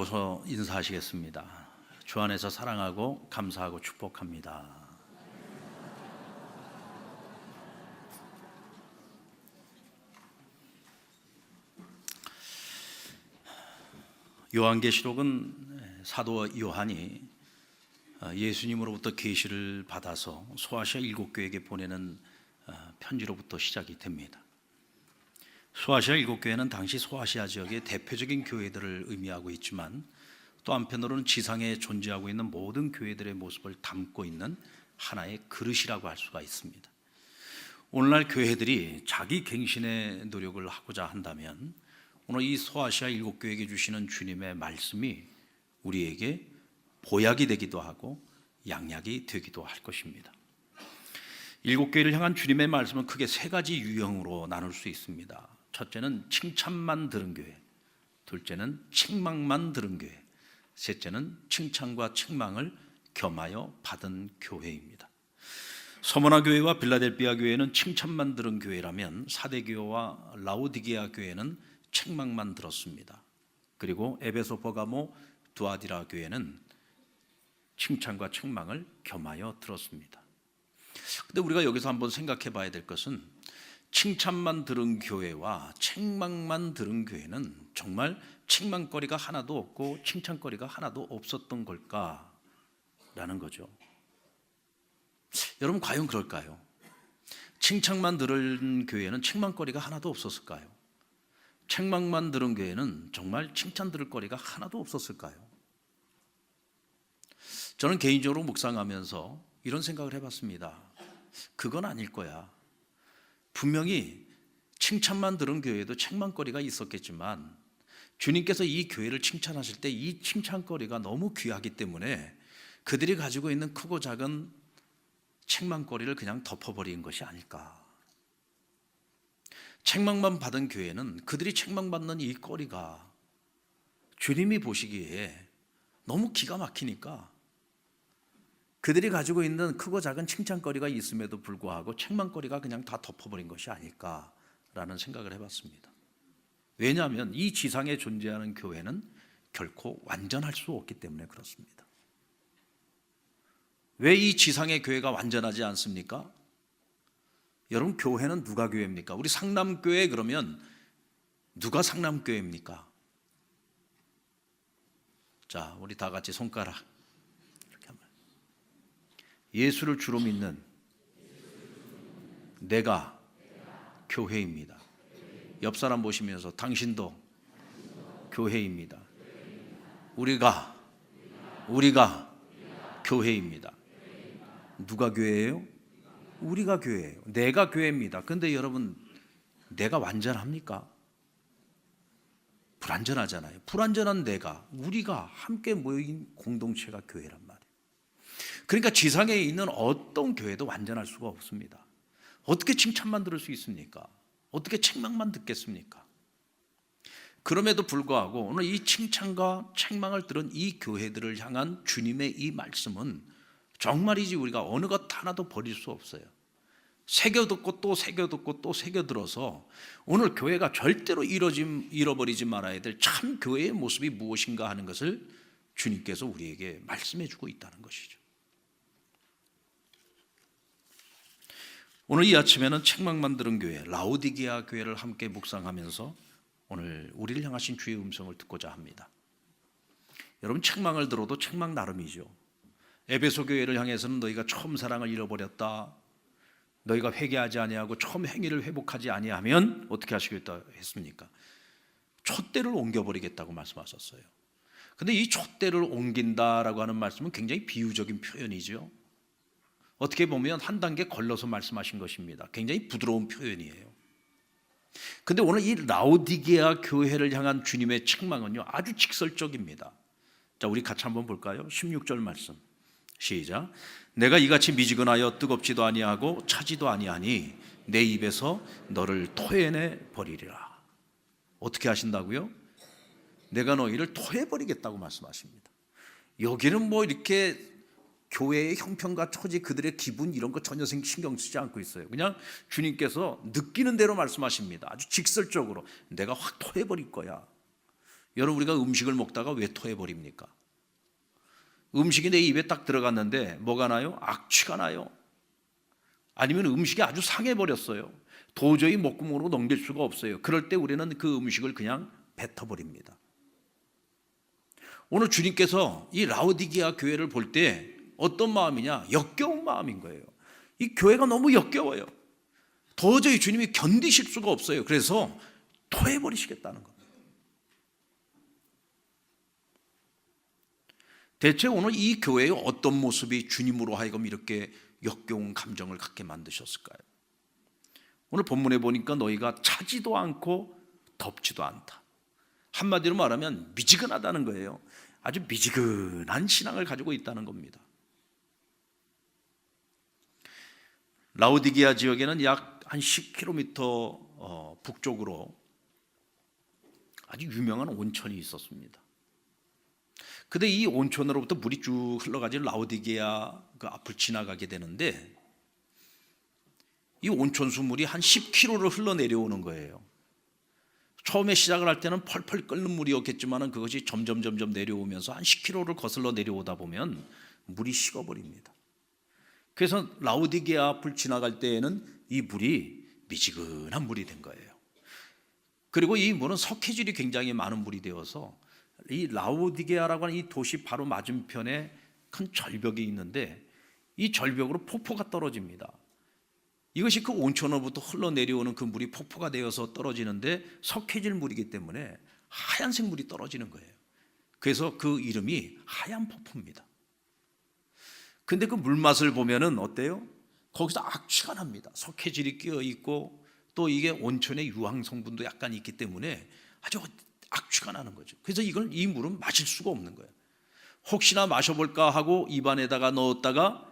나오셔 인사하시겠습니다. 주 안에서 사랑하고 감사하고 축복합니다. 요한계시록은 사도 요한이 예수님으로부터 계시를 받아서 소아시아 7교회에게 보내는 편지로부터 시작이 됩니다. 소아시아 7교회는 당시 소아시아 지역의 대표적인 교회들을 의미하고 있지만 또 한편으로는 지상에 존재하고 있는 모든 교회들의 모습을 담고 있는 하나의 그릇이라고 할 수가 있습니다. 오늘날 교회들이 자기 갱신의 노력을 하고자 한다면 오늘 이 소아시아 7교회에게 주시는 주님의 말씀이 우리에게 보약이 되기도 하고 양약이 되기도 할 것입니다. 7교회를 향한 주님의 말씀은 크게 세 가지 유형으로 나눌 수 있습니다. 첫째는 칭찬만 들은 교회, 둘째는 책망만 들은 교회, 셋째는 칭찬과 책망을 겸하여 받은 교회입니다. 서머나 교회와 빌라델비아 교회는 칭찬만 들은 교회라면 사대교회와 라오디게아 교회는 책망만 들었습니다. 그리고 에베소, 버가모, 두아디라 교회는 칭찬과 책망을 겸하여 들었습니다. 근데 우리가 여기서 한번 생각해 봐야 될 것은 칭찬만 들은 교회와 책망만 들은 교회는 정말 책망거리가 하나도 없고 칭찬거리가 하나도 없었던 걸까라는 거죠. 여러분 과연 그럴까요? 칭찬만 들은 교회는 책망거리가 하나도 없었을까요? 책망만 들은 교회는 정말 칭찬 들을 거리가 하나도 없었을까요? 저는 개인적으로 묵상하면서 이런 생각을 해봤습니다. 그건 아닐 거야. 분명히 칭찬만 들은 교회에도 책망거리가 있었겠지만 주님께서 이 교회를 칭찬하실 때 이 칭찬거리가 너무 귀하기 때문에 그들이 가지고 있는 크고 작은 책망거리를 그냥 덮어버린 것이 아닐까. 책망만 받은 교회는 그들이 책망받는 이 거리가 주님이 보시기에 너무 기가 막히니까 그들이 가지고 있는 크고 작은 칭찬거리가 있음에도 불구하고 책망거리가 그냥 다 덮어버린 것이 아닐까라는 생각을 해봤습니다. 왜냐하면 이 지상에 존재하는 교회는 결코 완전할 수 없기 때문에 그렇습니다. 왜 이 지상의 교회가 완전하지 않습니까? 여러분 교회는 누가 교회입니까? 우리 상남교회 그러면 누가 상남교회입니까? 자, 우리 다 같이 손가락 이렇게 하면 예수를 주로 믿는 내가 교회입니다. 옆 사람 보시면서 당신도 교회입니다. 우리가 교회입니다. 누가 교회예요? 우리가 교회예요. 내가 교회입니다. 그런데 여러분 내가 완전합니까? 불완전하잖아요. 불완전한 내가, 우리가 함께 모인 공동체가 교회란 말이에요. 그러니까 지상에 있는 어떤 교회도 완전할 수가 없습니다. 어떻게 칭찬만 들을 수 있습니까? 어떻게 책망만 듣겠습니까? 그럼에도 불구하고 오늘 이 칭찬과 책망을 들은 이 교회들을 향한 주님의 이 말씀은 정말이지 우리가 어느 것 하나도 버릴 수 없어요. 새겨듣고 또 새겨듣고 또 새겨들어서 오늘 교회가 절대로 잃어버리지 말아야 될 참 교회의 모습이 무엇인가 하는 것을 주님께서 우리에게 말씀해 주고 있다는 것이죠. 오늘 이 아침에는 책망만 들은 교회, 라오디게아 교회를 함께 묵상하면서 오늘 우리를 향하신 주의 음성을 듣고자 합니다. 여러분 책망을 들어도 책망 나름이죠. 에베소 교회를 향해서는 너희가 처음 사랑을 잃어버렸다. 너희가 회개하지 아니하고 처음 행위를 회복하지 아니하면 어떻게 하시겠다 했습니까? 촛대를 옮겨버리겠다고 말씀하셨어요. 근데 이 촛대를 옮긴다라고 하는 말씀은 굉장히 비유적인 표현이죠. 어떻게 보면 한 단계 걸러서 말씀하신 것입니다. 굉장히 부드러운 표현이에요. 근데 오늘 이 라오디게아 교회를 향한 주님의 책망은요 아주 직설적입니다. 자, 우리 같이 한번 볼까요? 16절 말씀 시작. 내가 이같이 미지근하여 뜨겁지도 아니하고 차지도 아니하니 내 입에서 너를 토해내 버리리라. 어떻게 하신다고요? 내가 너희를 토해버리겠다고 말씀하십니다. 여기는 뭐 이렇게 교회의 형편과 처지, 그들의 기분 이런 거 전혀 신경 쓰지 않고 있어요. 그냥 주님께서 느끼는 대로 말씀하십니다. 아주 직설적으로 내가 확 토해버릴 거야. 여러분, 우리가 음식을 먹다가 왜 토해버립니까? 음식이 내 입에 딱 들어갔는데 뭐가 나요? 악취가 나요. 아니면 음식이 아주 상해버렸어요. 도저히 목구멍으로 넘길 수가 없어요. 그럴 때 우리는 그 음식을 그냥 뱉어버립니다. 오늘 주님께서 이 라오디게아 교회를 볼 때 어떤 마음이냐? 역겨운 마음인 거예요. 이 교회가 너무 역겨워요. 도저히 주님이 견디실 수가 없어요. 그래서 토해버리시겠다는 겁니다. 대체 오늘 이 교회의 어떤 모습이 주님으로 하여금 이렇게 역겨운 감정을 갖게 만드셨을까요? 오늘 본문에 보니까 너희가 차지도 않고 덥지도 않다. 한마디로 말하면 미지근하다는 거예요. 아주 미지근한 신앙을 가지고 있다는 겁니다. 라오디게아 지역에는 약 한 10km 북쪽으로 아주 유명한 온천이 있었습니다. 근데 이 온천으로부터 물이 쭉 흘러가지고 라오디게아 그 앞을 지나가게 되는데 이 온천수 물이 한 10km를 흘러내려오는 거예요. 처음에 시작을 할 때는 펄펄 끓는 물이었겠지만 그것이 점점 내려오면서 한 10km를 거슬러 내려오다 보면 물이 식어버립니다. 그래서 라오디게아 앞을 지나갈 때에는 이 물이 미지근한 물이 된 거예요. 그리고 이 물은 석회질이 굉장히 많은 물이 되어서 이 라오디게아라고 하는 이 도시 바로 맞은편에 큰 절벽이 있는데 이 절벽으로 폭포가 떨어집니다. 이것이 그 온천으로부터 흘러내려오는 그 물이 폭포가 되어서 떨어지는데 석회질 물이기 때문에 하얀색 물이 떨어지는 거예요. 그래서 그 이름이 하얀 폭포입니다. 근데 그 물맛을 보면은 어때요? 거기서 악취가 납니다. 석회질이 끼어 있고 또 이게 온천의 유황 성분도 약간 있기 때문에 아주 악취가 나는 거죠. 그래서 이 물은 마실 수가 없는 거예요. 혹시나 마셔볼까 하고 입안에다가 넣었다가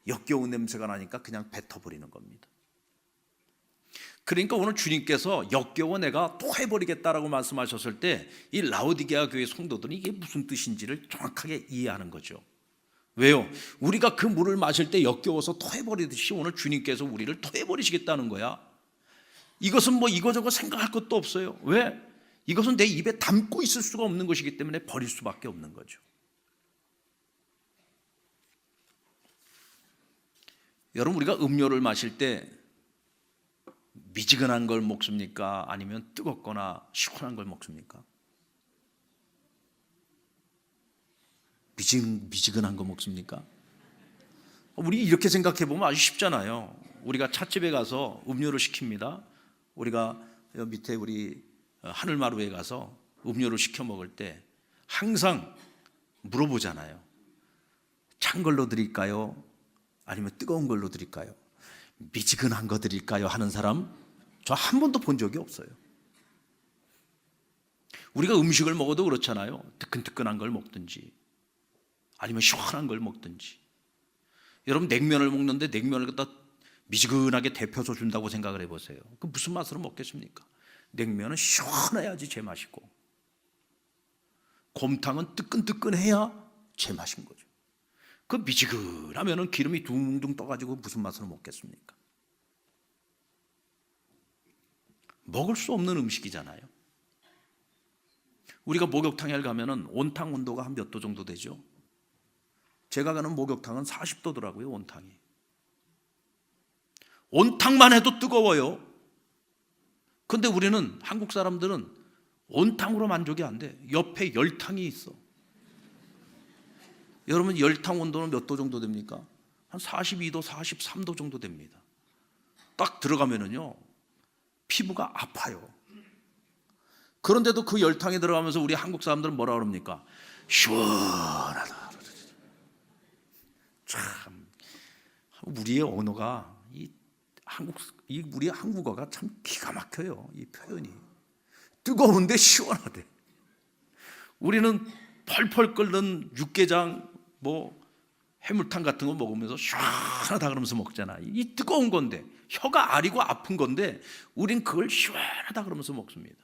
역겨운 냄새가 나니까 그냥 뱉어버리는 겁니다. 그러니까 오늘 주님께서 역겨워 내가 토해버리겠다라고 말씀하셨을 때 이 라오디게아 교회 성도들은 이게 무슨 뜻인지를 정확하게 이해하는 거죠. 왜요? 우리가 그 물을 마실 때 역겨워서 토해버리듯이 오늘 주님께서 우리를 토해버리시겠다는 거야. 이것은 뭐 이거저거 생각할 것도 없어요. 왜? 이것은 내 입에 담고 있을 수가 없는 것이기 때문에 버릴 수밖에 없는 거죠. 여러분, 우리가 음료를 마실 때 미지근한 걸 먹습니까? 아니면 뜨겁거나 시원한 걸 먹습니까? 미지근한 거 먹습니까? 우리 이렇게 생각해 보면 아주 쉽잖아요. 우리가 찻집에 가서 음료를 시킵니다. 우리가 밑에 우리 하늘마루에 가서 음료를 시켜 먹을 때 항상 물어보잖아요. 찬 걸로 드릴까요? 아니면 뜨거운 걸로 드릴까요? 미지근한 거 드릴까요? 하는 사람 저 한 번도 본 적이 없어요. 우리가 음식을 먹어도 그렇잖아요. 뜨끈뜨끈한 걸 먹든지 아니면 시원한 걸 먹든지. 여러분, 냉면을 먹는데 냉면을 갖다 미지근하게 데펴서 준다고 생각을 해보세요. 그 무슨 맛으로 먹겠습니까? 냉면은 시원해야지 제맛이고 곰탕은 뜨끈뜨끈해야 제맛인 거죠. 그 미지근하면은 기름이 둥둥 떠가지고 무슨 맛으로 먹겠습니까? 먹을 수 없는 음식이잖아요. 우리가 목욕탕에 가면은 온탕 온도가 한 몇 도 정도 되죠? 제가 가는 목욕탕은 40도더라고요, 온탕이. 온탕만 해도 뜨거워요. 근데 우리는 한국 사람들은 온탕으로 만족이 안 돼. 옆에 열탕이 있어. 여러분, 열탕 온도는 몇 도 정도 됩니까? 한 42도, 43도 정도 됩니다. 딱 들어가면은요, 피부가 아파요. 그런데도 그 열탕에 들어가면서 우리 한국 사람들은 뭐라 그럽니까? 시원하다. 참, 우리의 언어가 우리 한국어가 참 기가 막혀요. 이 표현이 뜨거운데 시원하대. 우리는 펄펄 끓는 육개장, 뭐 해물탕 같은 거 먹으면서 시원하다 그러면서 먹잖아. 이 뜨거운 건데 혀가 아리고 아픈 건데 우린 그걸 시원하다 그러면서 먹습니다.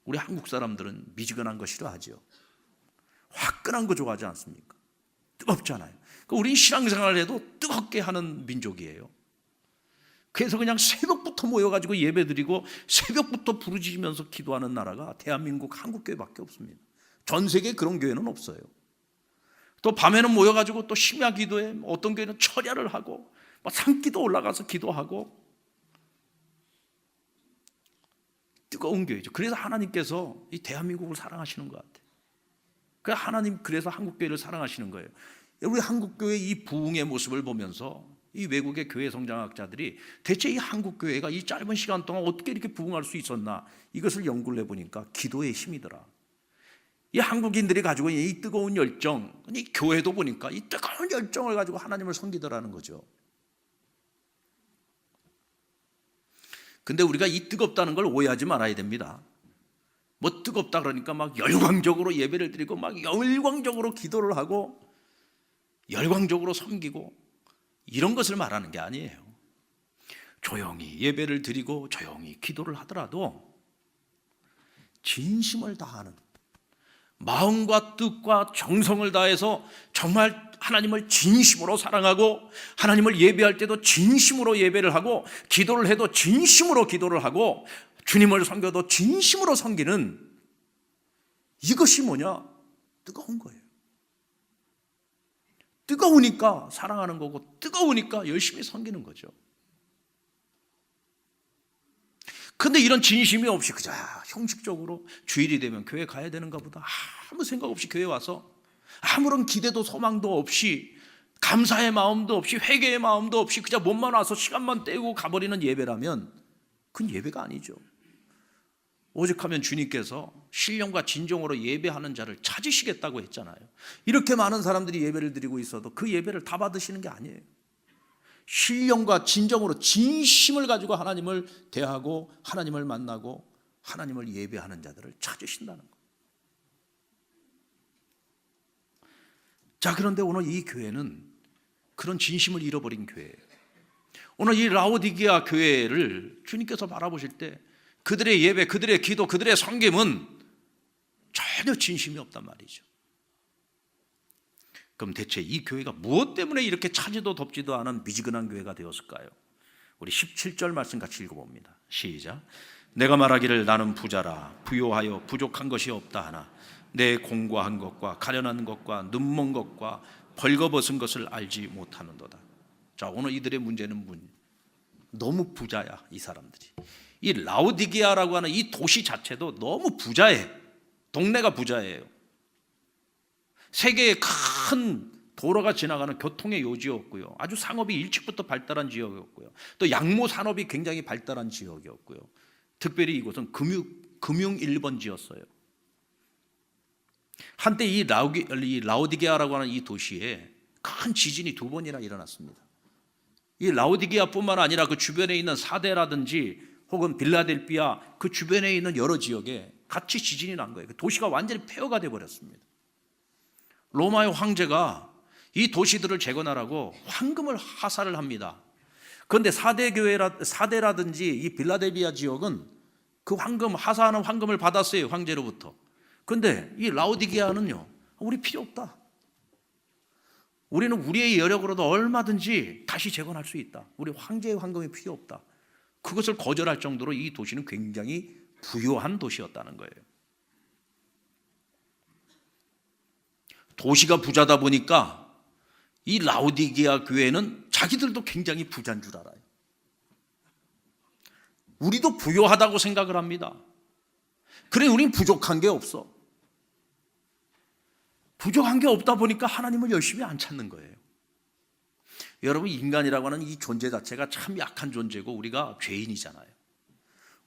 우리 한국 사람들은 미지근한 거 싫어하죠. 화끈한 거 좋아하지 않습니까? 뜨겁잖아요. 우린 신앙생활을 해도 뜨겁게 하는 민족이에요. 그래서 그냥 새벽부터 모여가지고 예배드리고 새벽부터 부르짖으면서 기도하는 나라가 대한민국 한국교회밖에 없습니다. 전 세계에 그런 교회는 없어요. 또 밤에는 모여가지고 또 심야 기도에 어떤 교회는 철야를 하고 산기도 올라가서 기도하고 뜨거운 교회죠. 그래서 하나님께서 이 대한민국을 사랑하시는 것 같아요. 그래서 하나님 그래서 한국교회를 사랑하시는 거예요. 우리 한국교회 이 부흥의 모습을 보면서 이 외국의 교회 성장학자들이 대체 이 한국교회가 이 짧은 시간 동안 어떻게 이렇게 부흥할 수 있었나, 이것을 연구를 해보니까 기도의 힘이더라. 이 한국인들이 가지고 있는 이 뜨거운 열정, 이 교회도 보니까 이 뜨거운 열정을 가지고 하나님을 섬기더라는 거죠. 근데 우리가 이 뜨겁다는 걸 오해하지 말아야 됩니다. 뭐 뜨겁다 그러니까 막 열광적으로 예배를 드리고 막 열광적으로 기도를 하고 열광적으로 섬기고 이런 것을 말하는 게 아니에요. 조용히 예배를 드리고 조용히 기도를 하더라도 진심을 다하는, 마음과 뜻과 정성을 다해서 정말 하나님을 진심으로 사랑하고 하나님을 예배할 때도 진심으로 예배를 하고 기도를 해도 진심으로 기도를 하고 주님을 섬겨도 진심으로 섬기는, 이것이 뭐냐? 뜨거운 거예요. 뜨거우니까 사랑하는 거고 뜨거우니까 열심히 섬기는 거죠. 근데 이런 진심이 없이 그저 형식적으로 주일이 되면 교회 가야 되는가 보다 아무 생각 없이 교회 와서 아무런 기대도 소망도 없이 감사의 마음도 없이 회개의 마음도 없이 그저 몸만 와서 시간만 때우고 가버리는 예배라면 그건 예배가 아니죠. 오직하면 주님께서 신령과 진정으로 예배하는 자를 찾으시겠다고 했잖아요. 이렇게 많은 사람들이 예배를 드리고 있어도 그 예배를 다 받으시는 게 아니에요. 신령과 진정으로 진심을 가지고 하나님을 대하고 하나님을 만나고 하나님을 예배하는 자들을 찾으신다는 것. 자, 그런데 오늘 이 교회는 그런 진심을 잃어버린 교회예요. 오늘 이 라오디게아 교회를 주님께서 바라보실 때 그들의 예배, 그들의 기도, 그들의 섬김은 전혀 진심이 없단 말이죠. 그럼 대체 이 교회가 무엇 때문에 이렇게 차지도 덥지도 않은 미지근한 교회가 되었을까요? 우리 17절 말씀 같이 읽어봅니다. 시작. 내가 말하기를 나는 부자라 부요하여 부족한 것이 없다 하나 내 공고한 것과 가련한 것과 눈먼 것과 벌거벗은 것을 알지 못하는도다. 자, 오늘 이들의 문제는 너무 부자야. 이 사람들이 이 라오디게아라고 하는 이 도시 자체도 너무 부자해. 동네가 부자예요. 세계의 큰 도로가 지나가는 교통의 요지였고요. 아주 상업이 일찍부터 발달한 지역이었고요. 또 양모 산업이 굉장히 발달한 지역이었고요. 특별히 이곳은 금융 1번지였어요. 한때 이 라오디게아라고 하는 이 도시에 큰 지진이 2번이나 일어났습니다. 이 라오디게아뿐만 아니라 그 주변에 있는 사데라든지 혹은 빌라델피아 그 주변에 있는 여러 지역에 같이 지진이 난 거예요. 그 도시가 완전히 폐허가 되어버렸습니다. 로마의 황제가 이 도시들을 재건하라고 황금을 하사를 합니다. 그런데 사데라든지 이 빌라델피아 지역은 그 황금, 하사하는 황금을 받았어요. 황제로부터. 그런데 이 라오디게아는요, 우리 필요 없다. 우리는 우리의 여력으로도 얼마든지 다시 재건할 수 있다. 우리 황제의 황금이 필요 없다. 그것을 거절할 정도로 이 도시는 굉장히 부유한 도시였다는 거예요. 도시가 부자다 보니까 이 라오디게아 교회는 자기들도 굉장히 부자인 줄 알아요. 우리도 부유하다고 생각을 합니다. 그래, 우린 부족한 게 없어. 부족한 게 없다 보니까 하나님을 열심히 안 찾는 거예요. 여러분, 인간이라고 하는 이 존재 자체가 참 약한 존재고 우리가 죄인이잖아요.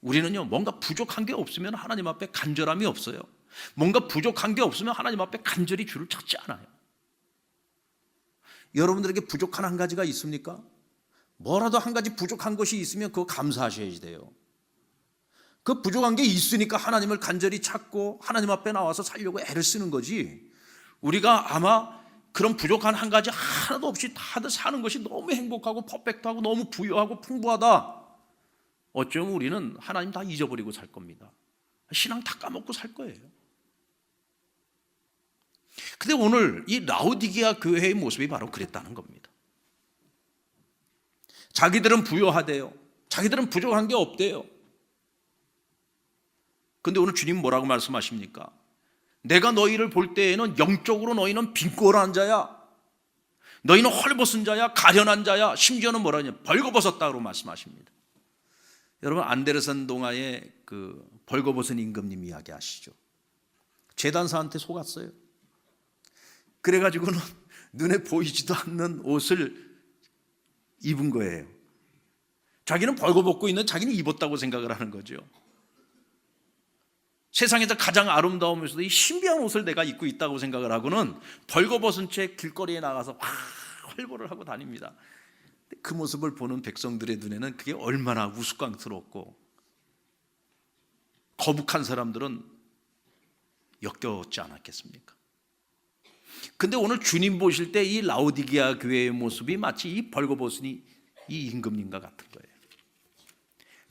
우리는요, 뭔가 부족한 게 없으면 하나님 앞에 간절함이 없어요. 뭔가 부족한 게 없으면 하나님 앞에 간절히 주를 찾지 않아요. 여러분들에게 부족한 한 가지가 있습니까? 뭐라도 한 가지 부족한 것이 있으면 그거 감사하셔야 돼요. 그 부족한 게 있으니까 하나님을 간절히 찾고 하나님 앞에 나와서 살려고 애를 쓰는 거지. 우리가 아마 그런 부족한 한 가지 하나도 없이 다들 사는 것이 너무 행복하고 퍼펙트하고 너무 부유하고 풍부하다. 어쩌면 우리는 하나님 다 잊어버리고 살 겁니다. 신앙 다 까먹고 살 거예요. 근데 오늘 이 라오디게아 교회의 모습이 바로 그랬다는 겁니다. 자기들은 부유하대요. 자기들은 부족한 게 없대요. 근데 오늘 주님 뭐라고 말씀하십니까? 내가 너희를 볼 때에는 영적으로 너희는 빈꼴한 자야. 너희는 헐벗은 자야, 가련한 자야, 심지어는 뭐라냐, 벌거벗었다고 말씀하십니다. 여러분, 안데르센 동화의 그 벌거벗은 임금님 이야기 아시죠? 제단사한테 속았어요. 그래가지고는 눈에 보이지도 않는 옷을 입은 거예요. 자기는 벌거벗고 있는 자기는 입었다고 생각을 하는 거죠. 세상에서 가장 아름다우면서도 이 신비한 옷을 내가 입고 있다고 생각을 하고는 벌거벗은 채 길거리에 나가서 활보를 하고 다닙니다. 그 모습을 보는 백성들의 눈에는 그게 얼마나 우스꽝스럽고 거북한 사람들은 역겨웠지 않았겠습니까? 근데 오늘 주님 보실 때 이 라오디게아 교회의 모습이 마치 이 벌거벗은 이 임금님과 같은 거예요.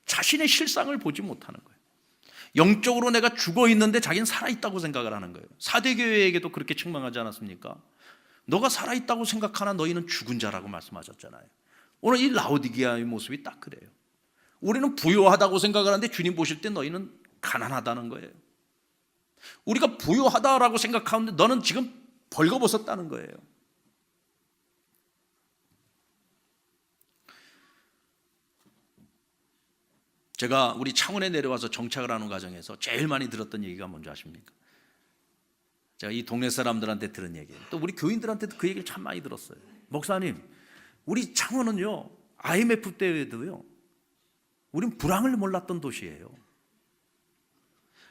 자신의 실상을 보지 못하는 거예요. 영적으로 내가 죽어 있는데 자기는 살아있다고 생각을 하는 거예요. 사대교회에게도 그렇게 책망하지 않았습니까? 너가 살아있다고 생각하나 너희는 죽은 자라고 말씀하셨잖아요. 오늘 이 라오디게아의 모습이 딱 그래요. 우리는 부유하다고 생각을 하는데 주님 보실 때 너희는 가난하다는 거예요. 우리가 부유하다라고 생각하는데 너는 지금 벌거벗었다는 거예요. 제가 우리 창원에 내려와서 정착을 하는 과정에서 제일 많이 들었던 얘기가 뭔지 아십니까? 제가 이 동네 사람들한테 들은 얘기예요. 또 우리 교인들한테도 그 얘기를 참 많이 들었어요. 목사님, 우리 창원은요, IMF 때에도요, 우린 불황을 몰랐던 도시예요.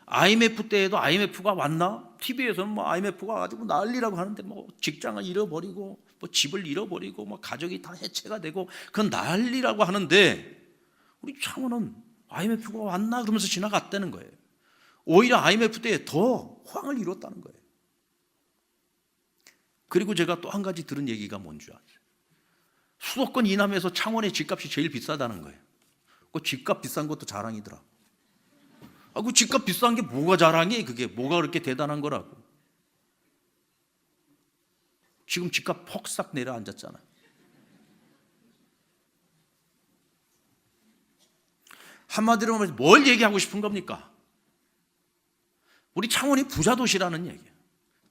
IMF 때에도 IMF가 왔나? TV에서는 뭐 IMF가 와가지고 난리라고 하는데 뭐 직장을 잃어버리고 뭐 집을 잃어버리고 뭐 가족이 다 해체가 되고 그건 난리라고 하는데 우리 창원은 IMF가 왔나? 그러면서 지나갔다는 거예요. 오히려 IMF 때에 더 호황을 이뤘다는 거예요. 그리고 제가 또 한 가지 들은 얘기가 뭔지 아세요? 수도권 이남에서 창원의 집값이 제일 비싸다는 거예요. 그 집값 비싼 것도 자랑이더라. 그 집값 비싼 게 뭐가 자랑이? 그게 뭐가 그렇게 대단한 거라고. 지금 집값 폭삭 내려앉았잖아. 한마디로 말해서 뭘 얘기하고 싶은 겁니까? 우리 창원이 부자 도시라는 얘기예요.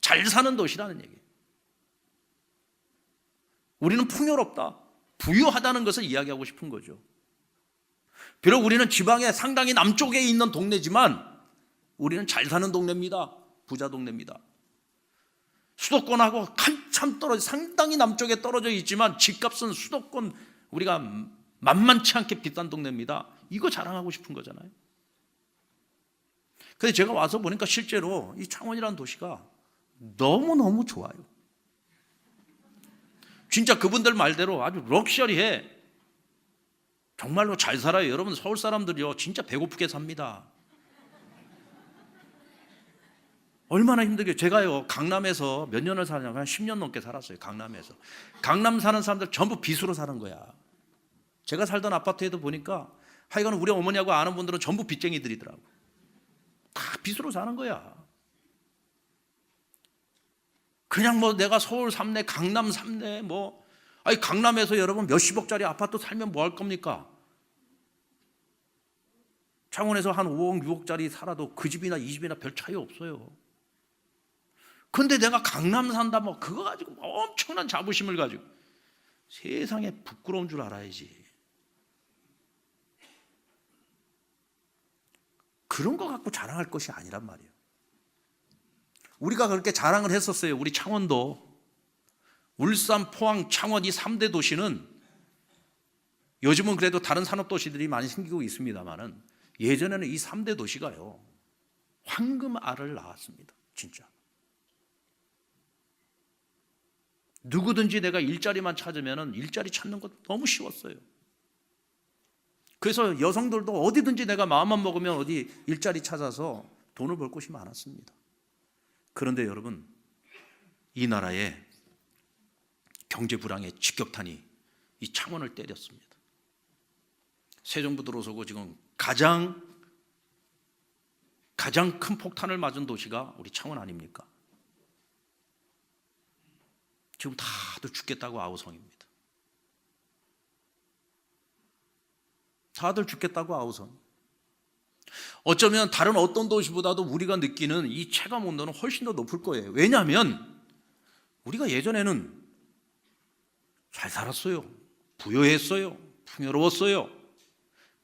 잘 사는 도시라는 얘기예요. 우리는 풍요롭다, 부유하다는 것을 이야기하고 싶은 거죠. 비록 우리는 지방의 상당히 남쪽에 있는 동네지만 우리는 잘 사는 동네입니다. 부자 동네입니다. 수도권하고 한참 떨어져 상당히 남쪽에 떨어져 있지만 집값은 수도권 우리가 만만치 않게 비싼 동네입니다. 이거 자랑하고 싶은 거잖아요. 근데 제가 와서 보니까 실제로 이 창원이라는 도시가 너무너무 좋아요. 진짜 그분들 말대로 아주 럭셔리해. 정말로 잘 살아요. 여러분, 서울 사람들이요 진짜 배고프게 삽니다. 얼마나 힘들게. 제가요 강남에서 몇 년을 살냐면 한 10년 넘게 살았어요. 강남에서. 강남 사는 사람들 전부 빚으로 사는 거야. 제가 살던 아파트에도 보니까 하여간 우리 어머니하고 아는 분들은 전부 빚쟁이들이더라고. 다 빚으로 사는 거야. 그냥 뭐 내가 서울 삼내, 강남 삼내 뭐 아니 강남에서 여러분 몇십억짜리 아파트 살면 뭐 할 겁니까? 창원에서 한 5억, 6억짜리 살아도 그 집이나 이 집이나 별 차이 없어요. 근데 내가 강남 산다 뭐 그거 가지고 엄청난 자부심을 가지고 세상에 부끄러운 줄 알아야지. 그런 거 갖고 자랑할 것이 아니란 말이에요. 우리가 그렇게 자랑을 했었어요. 우리 창원도 울산, 포항, 창원 이 3대 도시는 요즘은 그래도 다른 산업도시들이 많이 생기고 있습니다만은 예전에는 이 3대 도시가요 황금알을 낳았습니다. 진짜 누구든지 내가 일자리만 찾으면 일자리 찾는 것 너무 쉬웠어요. 그래서 여성들도 어디든지 내가 마음만 먹으면 어디 일자리 찾아서 돈을 벌 곳이 많았습니다. 그런데 여러분, 이 나라의 경제 불황의 직격탄이 이 창원을 때렸습니다. 새 정부 들어서고 지금 가장 큰 폭탄을 맞은 도시가 우리 창원 아닙니까? 지금 다들 죽겠다고 아우성입니다. 다들 죽겠다고 아우성. 어쩌면 다른 어떤 도시보다도 우리가 느끼는 이 체감 온도는 훨씬 더 높을 거예요. 왜냐하면 우리가 예전에는 잘 살았어요. 부유했어요. 풍요로웠어요.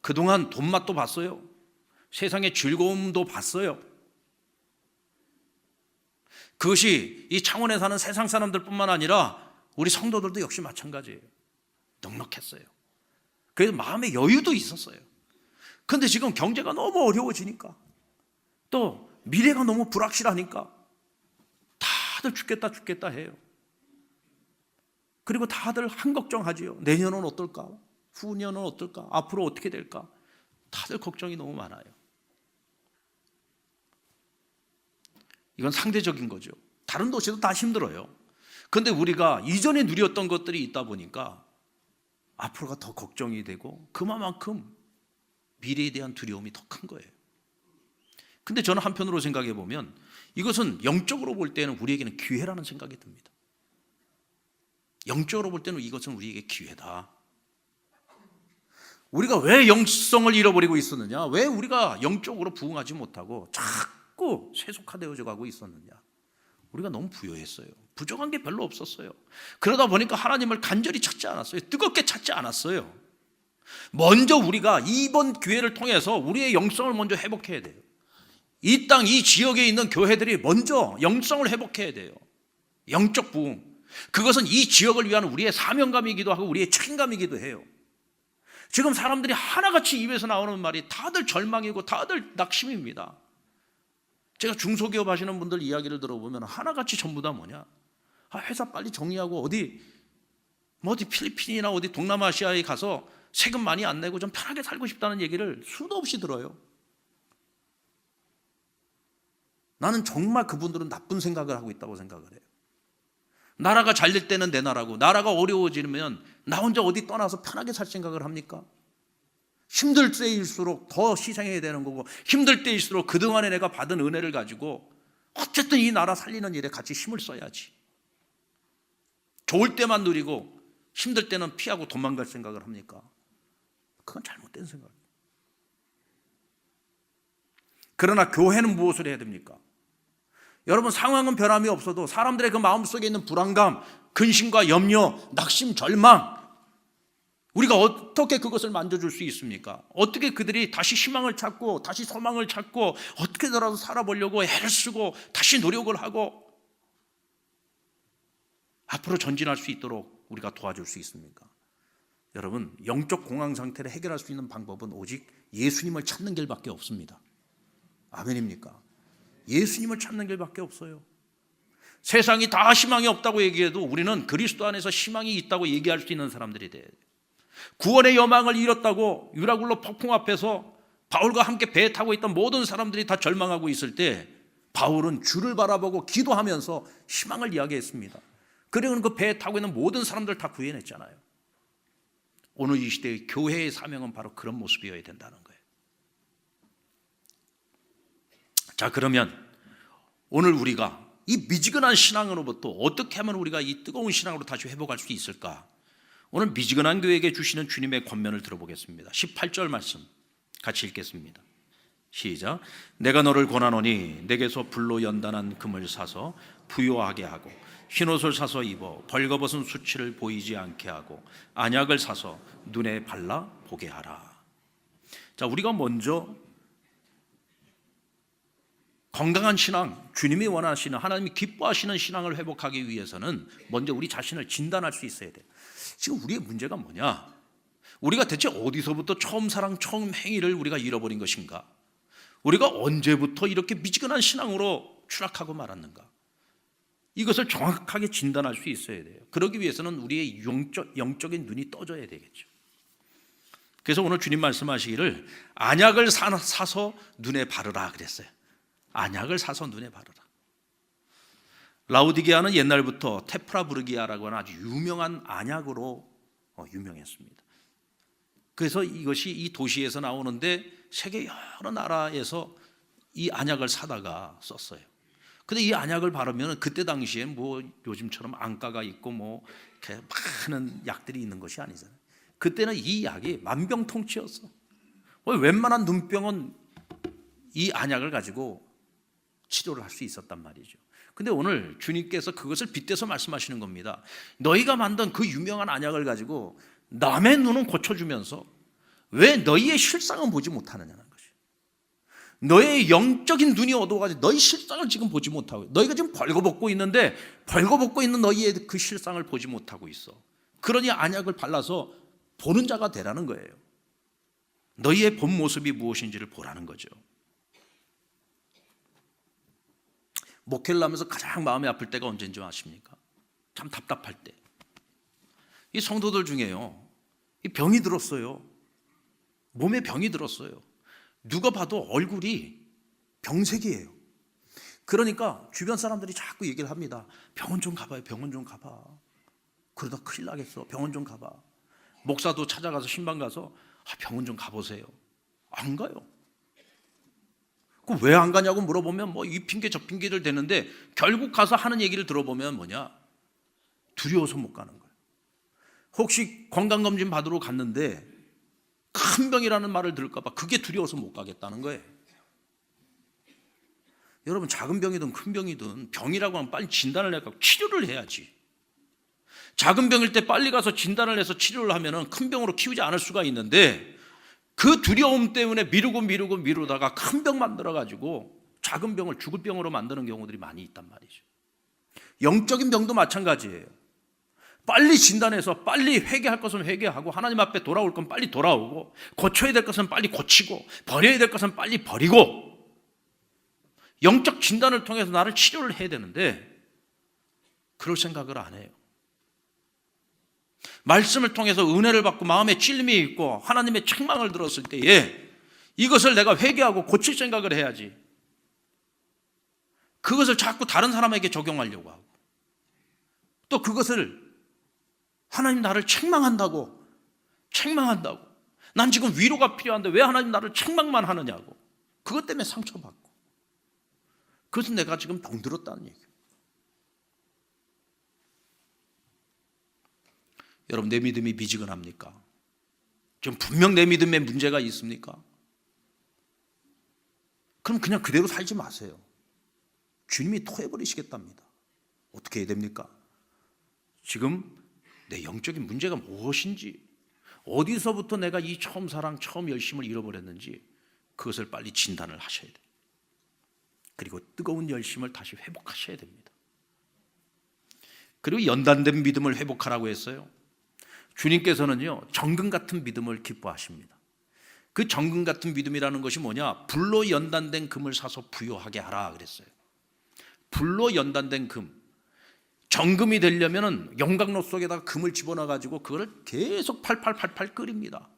그동안 돈맛도 봤어요. 세상의 즐거움도 봤어요. 그것이 이 창원에 사는 세상 사람들뿐만 아니라 우리 성도들도 역시 마찬가지예요. 넉넉했어요. 그래서 마음의 여유도 있었어요. 그런데 지금 경제가 너무 어려워지니까, 또 미래가 너무 불확실하니까 다들 죽겠다 해요. 그리고 다들 한 걱정하지요. 내년은 어떨까? 후년은 어떨까? 앞으로 어떻게 될까? 다들 걱정이 너무 많아요. 이건 상대적인 거죠. 다른 도시도 다 힘들어요. 그런데 우리가 이전에 누렸던 것들이 있다 보니까 앞으로가 더 걱정이 되고 그만큼 미래에 대한 두려움이 더 큰 거예요. 근데 저는 한편으로 생각해 보면 이것은 영적으로 볼 때는 우리에게는 기회라는 생각이 듭니다. 영적으로 볼 때는 이것은 우리에게 기회다. 우리가 왜 영성을 잃어버리고 있었느냐? 왜 우리가 영적으로 부흥하지 못하고 자꾸 세속화되어져 가고 있었느냐? 우리가 너무 부유했어요. 부족한 게 별로 없었어요. 그러다 보니까 하나님을 간절히 찾지 않았어요. 뜨겁게 찾지 않았어요. 먼저 우리가 이번 기회를 통해서 우리의 영성을 먼저 회복해야 돼요. 이 땅, 이 지역에 있는 교회들이 먼저 영성을 회복해야 돼요. 영적 부흥. 그것은 이 지역을 위한 우리의 사명감이기도 하고 우리의 책임감이기도 해요. 지금 사람들이 하나같이 입에서 나오는 말이 다들 절망이고 다들 낙심입니다. 제가 중소기업 하시는 분들 이야기를 들어보면 하나같이 전부 다 뭐냐? 회사 빨리 정리하고 어디 필리핀이나 어디 동남아시아에 가서 세금 많이 안 내고 좀 편하게 살고 싶다는 얘기를 수도 없이 들어요. 나는 정말 그분들은 나쁜 생각을 하고 있다고 생각을 해요. 나라가 잘 될 때는 내 나라고, 나라가 어려워지면 나 혼자 어디 떠나서 편하게 살 생각을 합니까? 힘들 때일수록 더 희생해야 되는 거고, 힘들 때일수록 그동안에 내가 받은 은혜를 가지고 어쨌든 이 나라 살리는 일에 같이 힘을 써야지. 좋을 때만 누리고 힘들 때는 피하고 도망갈 생각을 합니까? 그건 잘못된 생각이에요. 그러나 교회는 무엇을 해야 됩니까? 여러분, 상황은 변함이 없어도 사람들의 그 마음속에 있는 불안감, 근심과 염려, 낙심, 절망, 우리가 어떻게 그것을 만져줄 수 있습니까? 어떻게 그들이 다시 희망을 찾고 다시 소망을 찾고 어떻게더라도 살아보려고 애를 쓰고 다시 노력을 하고 앞으로 전진할 수 있도록 우리가 도와줄 수 있습니까? 여러분, 영적 공황 상태를 해결할 수 있는 방법은 오직 예수님을 찾는 길밖에 없습니다. 아멘입니까? 예수님을 찾는 길밖에 없어요. 세상이 다 희망이 없다고 얘기해도 우리는 그리스도 안에서 희망이 있다고 얘기할 수 있는 사람들이 돼야 돼요. 구원의 여망을 잃었다고 유라굴로 폭풍 앞에서 바울과 함께 배에 타고 있던 모든 사람들이 다 절망하고 있을 때 바울은 주를 바라보고 기도하면서 희망을 이야기했습니다. 그리고 그 배에 타고 있는 모든 사람들 다 구해냈잖아요. 오늘 이 시대의 교회의 사명은 바로 그런 모습이어야 된다는 거예요. 자, 그러면 오늘 우리가 이 미지근한 신앙으로부터 어떻게 하면 우리가 이 뜨거운 신앙으로 다시 회복할 수 있을까? 오늘 미지근한 교회에게 주시는 주님의 권면을 들어보겠습니다. 18절 말씀 같이 읽겠습니다. 시작. 내가 너를 권하노니 내게서 불로 연단한 금을 사서 부요하게 하고 흰옷을 사서 입어 벌거벗은 수치를 보이지 않게 하고 안약을 사서 눈에 발라 보게 하라. 자, 우리가 먼저 건강한 신앙, 주님이 원하시는, 하나님이 기뻐하시는 신앙을 회복하기 위해서는 먼저 우리 자신을 진단할 수 있어야 돼요. 지금 우리의 문제가 뭐냐? 우리가 대체 어디서부터 처음 사랑, 처음 행위를 우리가 잃어버린 것인가? 우리가 언제부터 이렇게 미지근한 신앙으로 추락하고 말았는가? 이것을 정확하게 진단할 수 있어야 돼요. 그러기 위해서는 우리의 영적인 눈이 떠져야 되겠죠. 그래서 오늘 주님 말씀하시기를 안약을 사서 눈에 바르라 그랬어요. 안약을 사서 눈에 바르라. 라우디게아는 옛날부터 테프라부르기아라고 하는 아주 유명한 안약으로 유명했습니다. 그래서 이것이 이 도시에서 나오는데 세계 여러 나라에서 이 안약을 사다가 썼어요. 근데 이 안약을 바르면 그때 당시에 뭐 요즘처럼 안과가 있고 뭐 많은 약들이 있는 것이 아니잖아요. 그때는 이 약이 만병통치였어. 웬만한 눈병은 이 안약을 가지고 치료를 할 수 있었단 말이죠. 근데 오늘 주님께서 그것을 빗대서 말씀하시는 겁니다. 너희가 만든 그 유명한 안약을 가지고 남의 눈은 고쳐주면서 왜 너희의 실상은 보지 못하느냐는 것이에요. 너의 영적인 눈이 어두워가지고 너희 실상을 지금 보지 못하고, 너희가 지금 벌거벗고 있는데 벌거벗고 있는 너희의 그 실상을 보지 못하고 있어. 그러니 안약을 발라서 보는 자가 되라는 거예요. 너희의 본 모습이 무엇인지를 보라는 거죠. 목회를 하면서 가장 마음이 아플 때가 언제인지 아십니까? 참 답답할 때. 이 성도들 중에요, 이 병이 들었어요. 몸에 병이 들었어요. 누가 봐도 얼굴이 병색이에요. 그러니까 주변 사람들이 자꾸 얘기를 합니다. 병원 좀 가봐요. 병원 좀 가봐. 그러다 큰일 나겠어. 병원 좀 가봐. 목사도 찾아가서 신방 가서 병원 좀 가보세요. 안 가요. 그 왜 안 가냐고 물어보면 뭐 이 핑계 저 핑계를 대는데, 결국 가서 하는 얘기를 들어보면 뭐냐? 두려워서 못 가는 거예요. 혹시 건강검진 받으러 갔는데 큰 병이라는 말을 들을까 봐 그게 두려워서 못 가겠다는 거예요. 여러분, 작은 병이든 큰 병이든 병이라고 하면 빨리 진단을 해서 치료를 해야지. 작은 병일 때 빨리 가서 진단을 해서 치료를 하면 큰 병으로 키우지 않을 수가 있는데, 그 두려움 때문에 미루다가 큰 병 만들어가지고 작은 병을 죽을 병으로 만드는 경우들이 많이 있단 말이죠. 영적인 병도 마찬가지예요. 빨리 진단해서 빨리 회개할 것은 회개하고, 하나님 앞에 돌아올 건 빨리 돌아오고, 고쳐야 될 것은 빨리 고치고, 버려야 될 것은 빨리 버리고, 영적 진단을 통해서 나를 치료를 해야 되는데 그럴 생각을 안 해요. 말씀을 통해서 은혜를 받고 마음에 찔림이 있고 하나님의 책망을 들었을 때에 이것을 내가 회개하고 고칠 생각을 해야지, 그것을 자꾸 다른 사람에게 적용하려고 하고, 또 그것을 하나님 나를 책망한다고 난 지금 위로가 필요한데 왜 하나님 나를 책망만 하느냐고, 그것 때문에 상처받고, 그것은 내가 지금 병들었다는 얘기예요. 여러분, 내 믿음이 미지근합니까? 지금 분명 내 믿음에 문제가 있습니까? 그럼 그냥 그대로 살지 마세요. 주님이 토해버리시겠답니다. 어떻게 해야 됩니까? 지금 내 영적인 문제가 무엇인지, 어디서부터 내가 이 처음 사랑, 처음 열심을 잃어버렸는지 그것을 빨리 진단을 하셔야 돼요. 그리고 뜨거운 열심을 다시 회복하셔야 됩니다. 그리고 연단된 믿음을 회복하라고 했어요. 주님께서는요, 정금 같은 믿음을 기뻐하십니다. 그 정금 같은 믿음이라는 것이 뭐냐? 불로 연단된 금을 사서 부요하게 하라 그랬어요. 불로 연단된 금, 정금이 되려면 영광로 속에다가 금을 집어넣어가지고 그거를 계속 팔팔 끓입니다.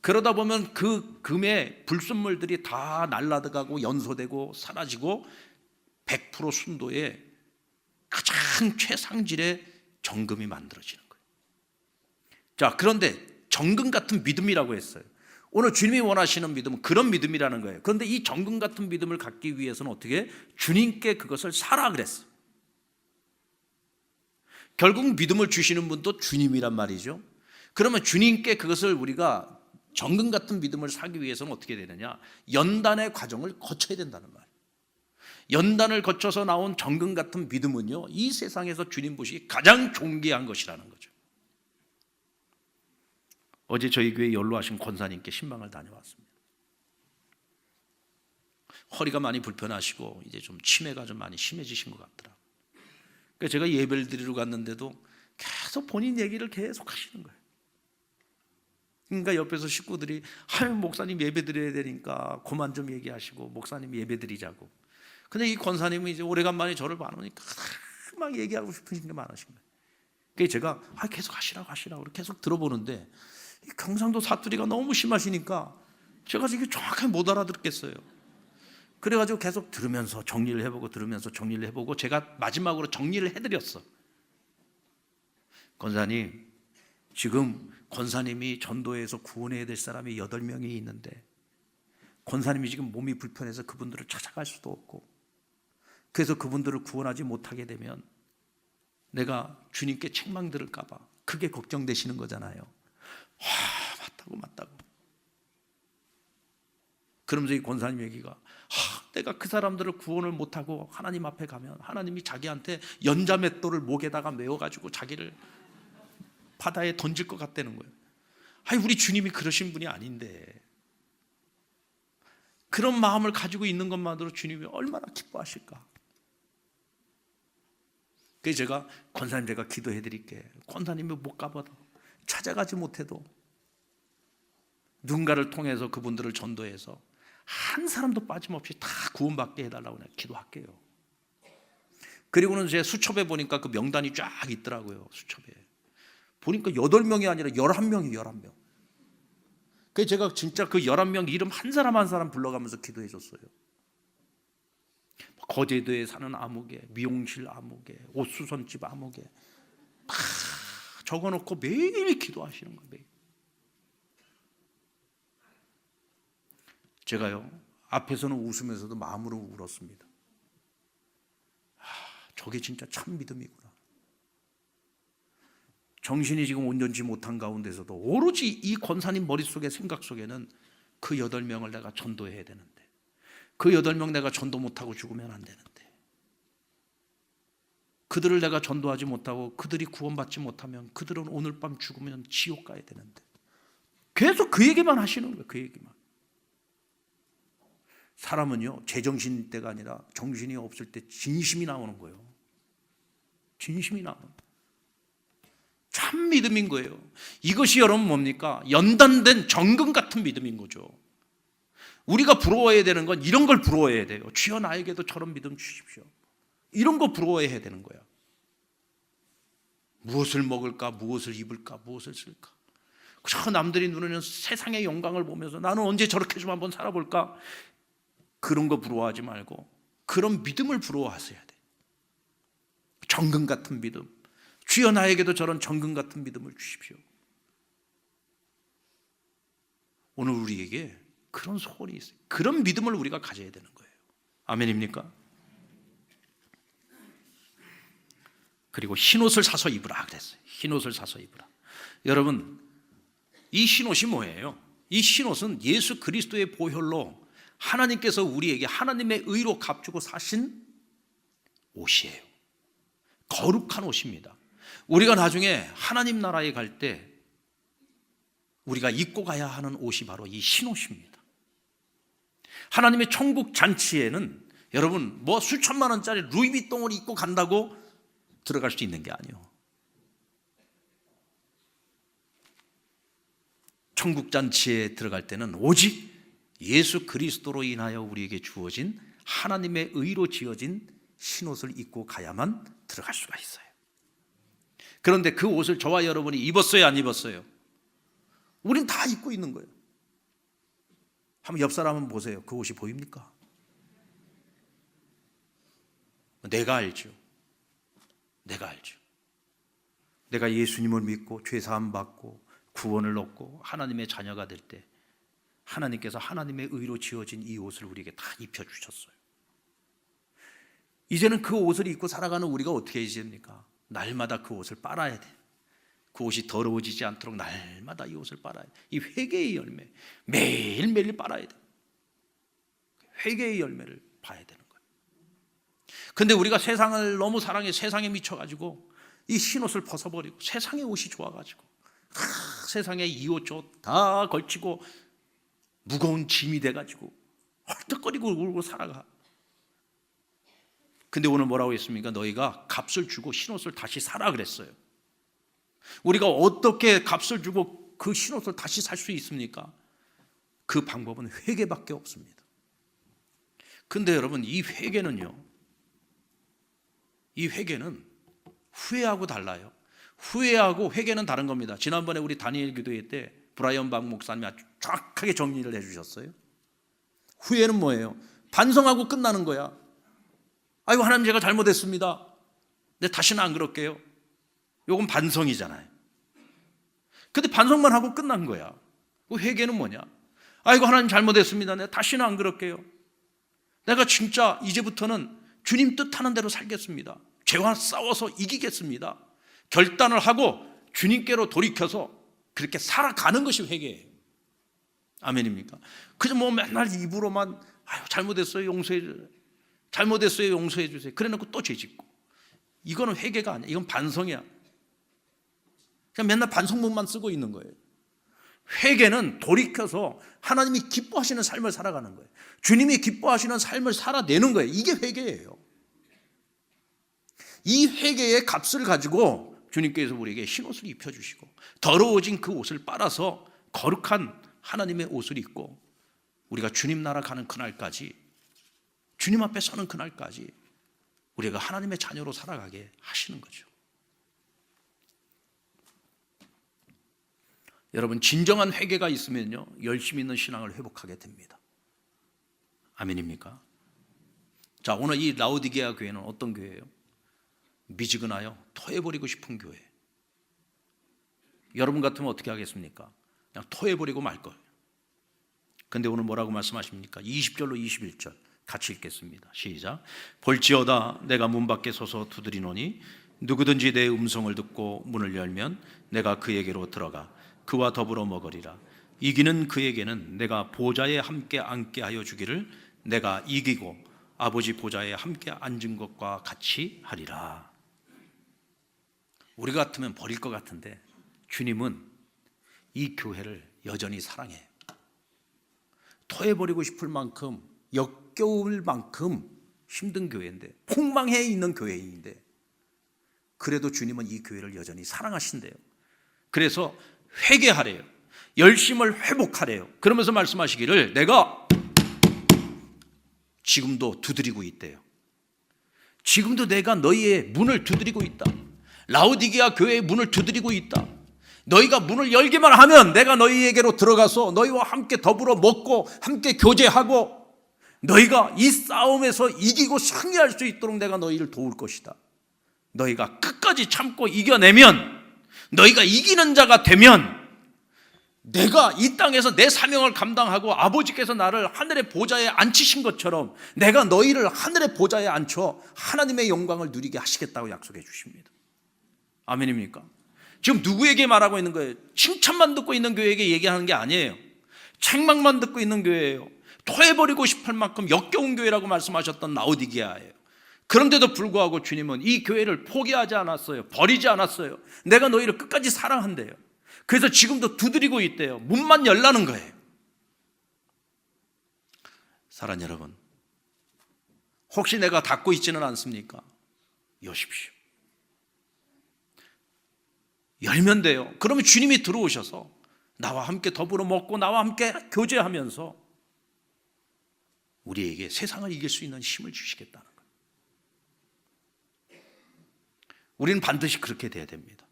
그러다 보면 그 금의 불순물들이 다 날아가고 연소되고 사라지고 100% 순도의 가장 최상질의 정금이 만들어지는 거예요. 자, 그런데 정금 같은 믿음이라고 했어요. 오늘 주님이 원하시는 믿음은 그런 믿음이라는 거예요. 그런데 이 정금 같은 믿음을 갖기 위해서는 어떻게? 주님께 그것을 사라 그랬어요. 결국 믿음을 주시는 분도 주님이란 말이죠. 그러면 주님께 그것을 우리가 정금 같은 믿음을 사기 위해서는 어떻게 되느냐? 연단의 과정을 거쳐야 된다는 말이에요. 연단을 거쳐서 나온 정금 같은 믿음은요, 이 세상에서 주님 보시기 가장 존귀한 것이라는 거죠. 어제 저희 교회 연로하신 권사님께 신방을 다녀왔습니다. 허리가 많이 불편하시고 이제 좀 치매가 좀 많이 심해지신 것 같더라고요. 그래서 제가 예배를 드리러 갔는데도 계속 본인 얘기를 계속 하시는 거예요. 그러니까 옆에서 식구들이 목사님 예배 드려야 되니까 그만 좀 얘기하시고 목사님 예배 드리자고. 근데 이 권사님은 이제 오래간만에 저를 봐놓으니까 막 얘기하고 싶으신 게 많으신 거예요. 그래서 제가 계속 하시라고 계속 들어보는데 이 경상도 사투리가 너무 심하시니까 제가 이게 정확하게 못 알아듣겠어요. 그래가지고 계속 들으면서 정리를 해보고 제가 마지막으로 정리를 해드렸어. 권사님, 지금 권사님이 전도해서 구원해야 될 사람이 8명이 있는데 권사님이 지금 몸이 불편해서 그분들을 찾아갈 수도 없고, 그래서 그분들을 구원하지 못하게 되면 내가 주님께 책망 들을까 봐 그게 걱정되시는 거잖아요. 맞다고. 그러면서 이 권사님 얘기가 내가 그 사람들을 구원을 못하고 하나님 앞에 가면 하나님이 자기한테 연자맷돌을 목에다가 메워가지고 자기를 바다에 던질 것 같다는 거예요. 우리 주님이 그러신 분이 아닌데, 그런 마음을 가지고 있는 것만으로 주님이 얼마나 기뻐하실까. 그래서 제가 권사님 제가 기도해 드릴게. 권사님이 못 가봐도 찾아가지 못해도 누군가를 통해서 그분들을 전도해서 한 사람도 빠짐없이 다 구원받게 해달라고 내가 기도할게요. 그리고는 제 수첩에 보니까 그 명단이 쫙 있더라고요. 수첩에 보니까 8명이 아니라 11명이 11명. 그래서 제가 진짜 그 11명 이름 한 사람 한 사람 불러가면서 기도해 줬어요. 거제도에 사는 아무개, 미용실 아무개, 옷수선집 아무개 다 적어놓고 매일 기도하시는 거예요. 매일. 제가요 앞에서는 웃으면서도 마음으로 울었습니다. 저게 진짜 참 믿음이구나. 정신이 지금 온전치 못한 가운데서도 오로지 이 권사님 머릿속에 생각 속에는 그 8명을 내가 전도해야 되는데, 그 8명 내가 전도 못하고 죽으면 안 되는데, 그들을 내가 전도하지 못하고 그들이 구원받지 못하면 그들은 오늘 밤 죽으면 지옥 가야 되는데, 계속 그 얘기만 하시는 거예요. 그 얘기만. 사람은요 제정신 때가 아니라 정신이 없을 때 진심이 나오는 거예요. 진심이 나오는 거예요. 참 믿음인 거예요. 이것이 여러분 뭡니까? 연단된 정금 같은 믿음인 거죠. 우리가 부러워해야 되는 건 이런 걸 부러워해야 돼요. 주여 나에게도 저런 믿음 주십시오. 이런 거 부러워해야 되는 거야. 무엇을 먹을까, 무엇을 입을까, 무엇을 쓸까. 저 남들이 누리는 세상의 영광을 보면서 나는 언제 저렇게 좀 한번 살아볼까. 그런 거 부러워하지 말고 그런 믿음을 부러워하셔야 돼. 정금 같은 믿음. 주여 나에게도 저런 정금 같은 믿음을 주십시오. 오늘 우리에게 그런 소원이 있어요. 그런 믿음을 우리가 가져야 되는 거예요. 아멘입니까? 그리고 흰옷을 사서 입으라 그랬어요. 흰옷을 사서 입으라. 여러분, 이 흰옷이 뭐예요? 이 흰옷은 예수 그리스도의 보혈로 하나님께서 우리에게 하나님의 의로 값주고 사신 옷이에요. 거룩한 옷입니다. 우리가 나중에 하나님 나라에 갈 때 우리가 입고 가야 하는 옷이 바로 이 흰옷입니다. 하나님의 천국 잔치에는 여러분 뭐 수천만 원짜리 루이비통을 입고 간다고 들어갈 수 있는 게 아니에요. 천국 잔치에 들어갈 때는 오직 예수 그리스도로 인하여 우리에게 주어진 하나님의 의로 지어진 흰옷을 입고 가야만 들어갈 수가 있어요. 그런데 그 옷을 저와 여러분이 입었어요, 안 입었어요? 우린 다 입고 있는 거예요. 한번 옆 사람 한번 보세요. 그 옷이 보입니까? 내가 알죠. 내가 알죠. 내가 예수님을 믿고 죄사함 받고 구원을 얻고 하나님의 자녀가 될 때 하나님께서 하나님의 의로 지어진 이 옷을 우리에게 다 입혀주셨어요. 이제는 그 옷을 입고 살아가는 우리가 어떻게 해야 됩니까? 날마다 그 옷을 빨아야 돼. 그 옷이 더러워지지 않도록 날마다 이 옷을 빨아야 돼. 이 회개의 열매 매일매일 빨아야 돼. 회개의 열매를 봐야 되는 거예요. 근데 우리가 세상을 너무 사랑해 세상에 미쳐가지고 이 흰옷을 벗어버리고 세상의 옷이 좋아가지고 세상에 이 옷 다 걸치고 무거운 짐이 돼가지고 헐떡거리고 울고 살아가. 근데 오늘 뭐라고 했습니까? 너희가 값을 주고 흰옷을 다시 사라 그랬어요. 우리가 어떻게 값을 주고 그 흰옷을 다시 살 수 있습니까? 그 방법은 회개밖에 없습니다. 근데 여러분 이 회개는요, 이 회개는 후회하고 달라요. 후회하고 회개는 다른 겁니다. 지난번에 우리 다니엘 기도회 때 브라이언 박 목사님이 아주 정확하게 정리를 해주셨어요. 후회는 뭐예요? 반성하고 끝나는 거야. 아이고 하나님 제가 잘못했습니다. 네, 다시는 안 그럴게요. 이건 반성이잖아요. 근데 반성만 하고 끝난 거야. 그 회개는 뭐냐? 아이고 하나님 잘못했습니다. 네, 다시는 안 그럴게요. 내가 진짜 이제부터는 주님 뜻하는 대로 살겠습니다. 죄와 싸워서 이기겠습니다. 결단을 하고 주님께로 돌이켜서 그렇게 살아가는 것이 회개예요. 아멘입니까? 그저 뭐 맨날 입으로만 아유 잘못했어요 용서해 주세요, 잘못했어요 용서해 주세요 그래놓고 또 죄짓고. 이거는 회개가 아니야. 이건 반성이야. 그냥 맨날 반성문만 쓰고 있는 거예요. 회개는 돌이켜서 하나님이 기뻐하시는 삶을 살아가는 거예요. 주님이 기뻐하시는 삶을 살아내는 거예요. 이게 회개예요. 이 회개의 값을 가지고 주님께서 우리에게 흰옷을 입혀주시고 더러워진 그 옷을 빨아서 거룩한 하나님의 옷을 입고 우리가 주님 나라 가는 그날까지, 주님 앞에 서는 그날까지 우리가 하나님의 자녀로 살아가게 하시는 거죠. 여러분, 진정한 회개가 있으면요 열심히 있는 신앙을 회복하게 됩니다. 아멘입니까? 자, 오늘 이 라오디게아 교회는 어떤 교회예요? 미지근하여 토해버리고 싶은 교회. 여러분 같으면 어떻게 하겠습니까? 그냥 토해버리고 말 거예요. 근데 오늘 뭐라고 말씀하십니까? 20절로 21절 같이 읽겠습니다. 시작. 볼지어다 내가 문 밖에 서서 두드리노니 누구든지 내 음성을 듣고 문을 열면 내가 그에게로 들어가 그와 더불어 먹으리라. 이기는 그에게는 내가 보좌에 함께 앉게 하여 주기를 내가 이기고 아버지 보좌에 함께 앉은 것과 같이 하리라. 우리 같으면 버릴 것 같은데 주님은 이 교회를 여전히 사랑해요. 토해버리고 싶을 만큼, 역겨울 만큼 힘든 교회인데, 폭망해 있는 교회인데 그래도 주님은 이 교회를 여전히 사랑하신대요. 그래서 회개하래요. 열심을 회복하래요. 그러면서 말씀하시기를 내가 지금도 두드리고 있대요. 지금도 내가 너희의 문을 두드리고 있다. 라오디게아 교회의 문을 두드리고 있다. 너희가 문을 열기만 하면 내가 너희에게로 들어가서 너희와 함께 더불어 먹고 함께 교제하고 너희가 이 싸움에서 이기고 승리할 수 있도록 내가 너희를 도울 것이다. 너희가 끝까지 참고 이겨내면, 너희가 이기는 자가 되면 내가 이 땅에서 내 사명을 감당하고 아버지께서 나를 하늘의 보좌에 앉히신 것처럼 내가 너희를 하늘의 보좌에 앉혀 하나님의 영광을 누리게 하시겠다고 약속해 주십니다. 아멘입니까? 지금 누구에게 말하고 있는 거예요? 칭찬만 듣고 있는 교회에게 얘기하는 게 아니에요. 책망만 듣고 있는 교회예요. 토해버리고 싶을 만큼 역겨운 교회라고 말씀하셨던 라오디게아예요. 그런데도 불구하고 주님은 이 교회를 포기하지 않았어요. 버리지 않았어요. 내가 너희를 끝까지 사랑한대요. 그래서 지금도 두드리고 있대요. 문만 열라는 거예요. 사랑하는 여러분, 혹시 내가 닫고 있지는 않습니까? 여십시오. 열면 돼요. 그러면 주님이 들어오셔서 나와 함께 더불어 먹고 나와 함께 교제하면서 우리에게 세상을 이길 수 있는 힘을 주시겠다는 거예요. 우리는 반드시 그렇게 돼야 됩니다.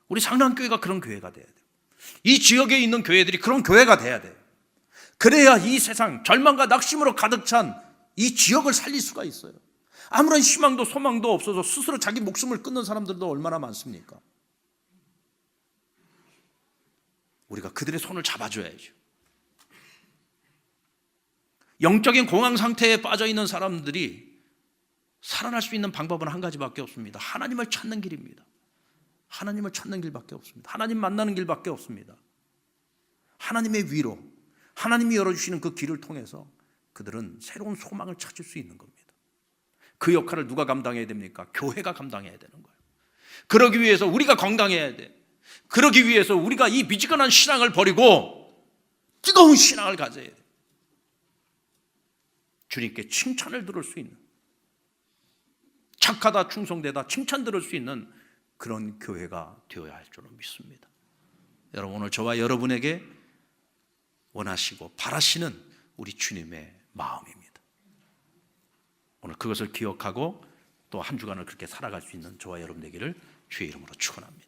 우리 상랑교회가 그런 교회가 돼야 돼요. 이 지역에 있는 교회들이 그런 교회가 돼야 돼요. 그래야 이 세상 절망과 낙심으로 가득 찬 이 지역을 살릴 수가 있어요. 아무런 희망도 소망도 없어서 스스로 자기 목숨을 끊는 사람들도 얼마나 많습니까? 우리가 그들의 손을 잡아줘야죠. 영적인 공황 상태에 빠져 있는 사람들이 살아날 수 있는 방법은 한 가지밖에 없습니다. 하나님을 찾는 길입니다. 하나님을 찾는 길밖에 없습니다. 하나님 만나는 길밖에 없습니다. 하나님의 위로, 하나님이 열어주시는 그 길을 통해서 그들은 새로운 소망을 찾을 수 있는 겁니다. 그 역할을 누가 감당해야 됩니까? 교회가 감당해야 되는 거예요. 그러기 위해서 우리가 건강해야 돼. 그러기 위해서 우리가 이 미지근한 신앙을 버리고 뜨거운 신앙을 가져야 돼. 주님께 칭찬을 들을 수 있는, 착하다 충성되다 칭찬 들을 수 있는 그런 교회가 되어야 할 줄로 믿습니다. 여러분, 오늘 저와 여러분에게 원하시고 바라시는 우리 주님의 마음입니다. 오늘 그것을 기억하고 또 한 주간을 그렇게 살아갈 수 있는 저와 여러분 되기를 주의 이름으로 축원합니다.